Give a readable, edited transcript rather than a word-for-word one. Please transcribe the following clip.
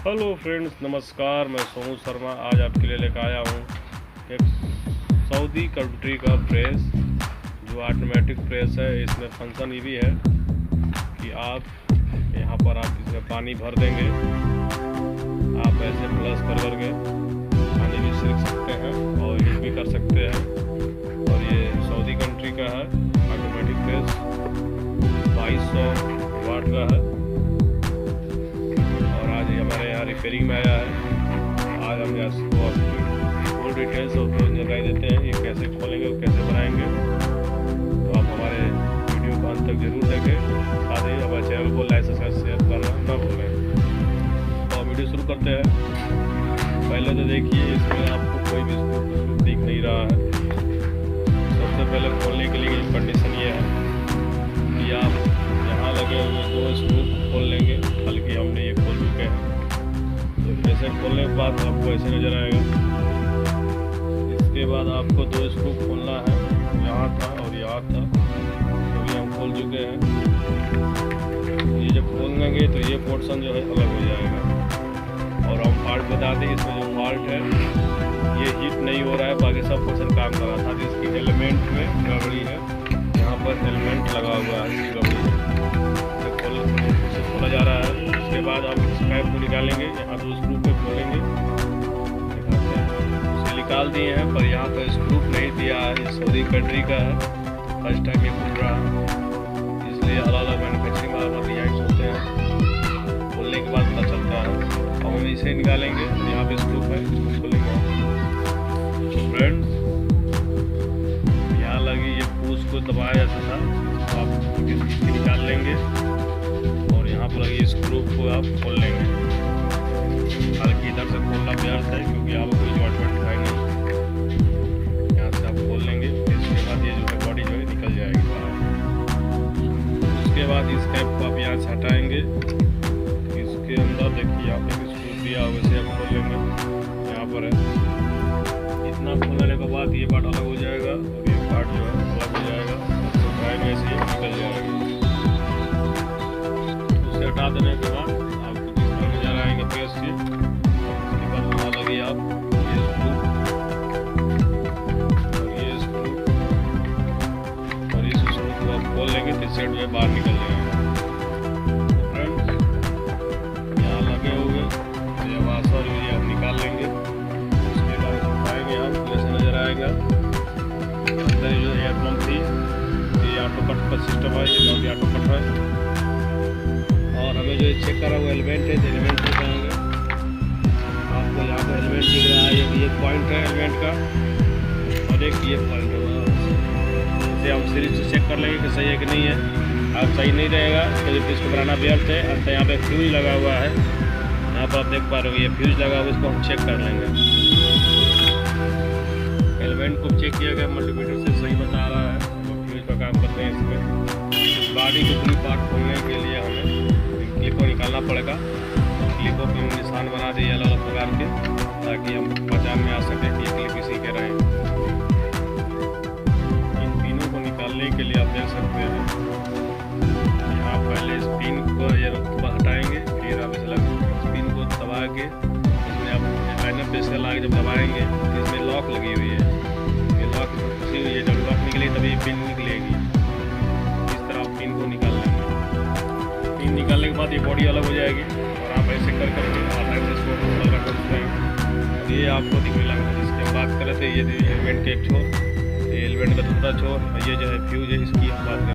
Hello friends, नमस्कार। मैं सोनू शर्मा आज आपके लिए लेकर आया हूँ एक सऊदी कंट्री का प्रेस जो ऑटोमेटिक प्रेस है। इसमें फंक्शन ये भी है कि आप यहाँ पर आप इसमें पानी भर देंगे, आप ऐसे प्लस कर के पानी भी छिड़क सकते हैं और यूज भी कर सकते हैं। और ये सऊदी कंट्री का है ऑटोमेटिक प्रेस, 2200 वाट का है। हमारे यहाँ रिपेयरिंग में आया है। आज हम इसको फुल डिटेल्स और जानकारी देते हैं, ये कैसे खोलेंगे और कैसे बनाएंगे। तो आप हमारे वीडियो को अंत तक जरूर देखें, साथ ही हमारे चैनल को लाइक सब्सक्राइब शेयर करना ना भूलें। तो वीडियो शुरू करते हैं। पहले तो देखिए, इसमें आपको कोई भी दिख नहीं रहा है। सबसे पहले खोलने के लिए कंडीशन ये है कि आप यहाँ लगे हुए 2 स्क्रू खोल लेंगे। बल्कि हमने ये खोल चुके हैं। तो ऐसे खोलने के बाद आपको ऐसे नज़र आएगा। इसके बाद आपको 2 स्क्रू खोलना है, यहाँ था और यहाँ था, तो अभी हम खोल चुके हैं। ये जब खोल लेंगे तो ये पोर्शन जो है अलग हो जाएगा। और हम फॉल्ट बता दें, इसमें जो फॉल्ट है ये हीट नहीं हो रहा है, बाकी सब पोर्शन काम कर रहा था। जिसकी एलिमेंट में गड़बड़ी है, यहाँ पर एलिमेंट लगा हुआ है, इसकी गड़बड़ी है, खोला जा रहा है। उसके बाद आप इस पाइप को निकालेंगे, यहाँ 2 स्क्रू पे खोलेंगे, उसे निकाल दिए हैं। पर यहाँ पर स्क्रू नहीं दिया है, ये सऊदी कंट्री का है, फर्स्ट टाइम ये खुल रहा है, इसलिए अलग अलग मैन्युफैक्चरिंग अलग डिजाइन होते हैं। खोलने के बाद पता चलता है। अब हम इसे निकालेंगे, यहाँ पे स्क्रू है, इसको खोलेंगे। तो फ्रेंड्स, यहाँ लगी ये पूछ को दबाया जाता था, तो आप निकाल लेंगे और यहाँ पर लगी स्क्रू को आप खोल लेंगे। हालांकि इधर से खोलना व्यर्थ है, क्योंकि यहाँ पर कोई जॉइंट है नहीं। यहाँ से आप खोल लेंगे, इसके बाद ये जो है बॉडी जो है निकल जाएगी बाहर। उसके बाद इस कैप को आप यहाँ से हटाएंगे। इसके अंदर देखिए यहाँ पे स्क्रू दिया हुआ, वैसे आप खोल लेंगे। यहाँ पर है, इतना खोलने के बाद ये पार्ट अलग हो जाएगा और ये पार्ट जो है अलग हो जाएगा। ऐसे ही निकल जाएगी। उसे हटा देने के बाद आपको जिस तरह नजर आएंगे प्रेस से, उसके बाद वहाँ लगी आप ये स्क्रू और ये स्क्रू और इस स्क्रू को आप खोल लेंगे तो सेट में बाहर निकल जाएगा। तो फ्रेंड्स, यहाँ लगे हुए ये वाशर ये आप निकाल लेंगे। उसके बाद उठाएंगे आप, जैसे नजर आएगा अंदर जो एयर पंप थी, ये ऑटो कट का सिस्टम है, ये भी ऑटो कट है। और हमें जो चेक करा वो एलिमेंट है, एलिमेंट चेक करेंगे। आपको यहाँ पर एलिमेंट दिख रहा है, ये पॉइंट है एलिमेंट का, और एक ये पॉइंट होगा। इसे हम सीरीज से चेक कर लेंगे कि सही है कि नहीं है। अब सही नहीं रहेगा तो इसको बनाना व्यर्थ है। अब यहाँ पे फ्यूज लगा हुआ है, यहाँ पर आप देख पा रहे हो ये फ्यूज लगा हुआ है, इसको हम चेक कर लेंगे। एलिमेंट को चेक किया गया, मल्टीमीटर से सही बता रहा है, फ्यूज का काम करते हैं। इसमें गाड़ी को पूरी पार्ट खोलने के लिए हमें क्लिप को निकालना पड़ेगा। क्लिपों पे निशान बना दिए अलग अलग प्रकार के, ताकि हम पहचान में आ सके कि ये क्लिप इसी के रहे। इन पिनों को निकालने के लिए आप देख सकते हैं, यहाँ पहले इस पिन को ये हटाएंगे, फिर आप इस पिन को दबा के इसमें आप लाइनर पे से ला के जब दबाएंगे तो इसमें लॉक लगी हुई है, ये लॉक फंसी हुई है। जब लॉक निकले तभी पिन निकलेगी। इस तरह आप पिन को निकाल लेंगे। पिन निकालने के बाद ये बॉडी अलग हो जाएगी और आप ऐसे कर करके ये आपको दिखने लगा। जिसकी हम बात कर रहे थे, ये एलिमेंट के एक छोर, ये एलिमेंट का दूसरा छोर, और ये जो है फ्यूज है, इसकी हम बात करें।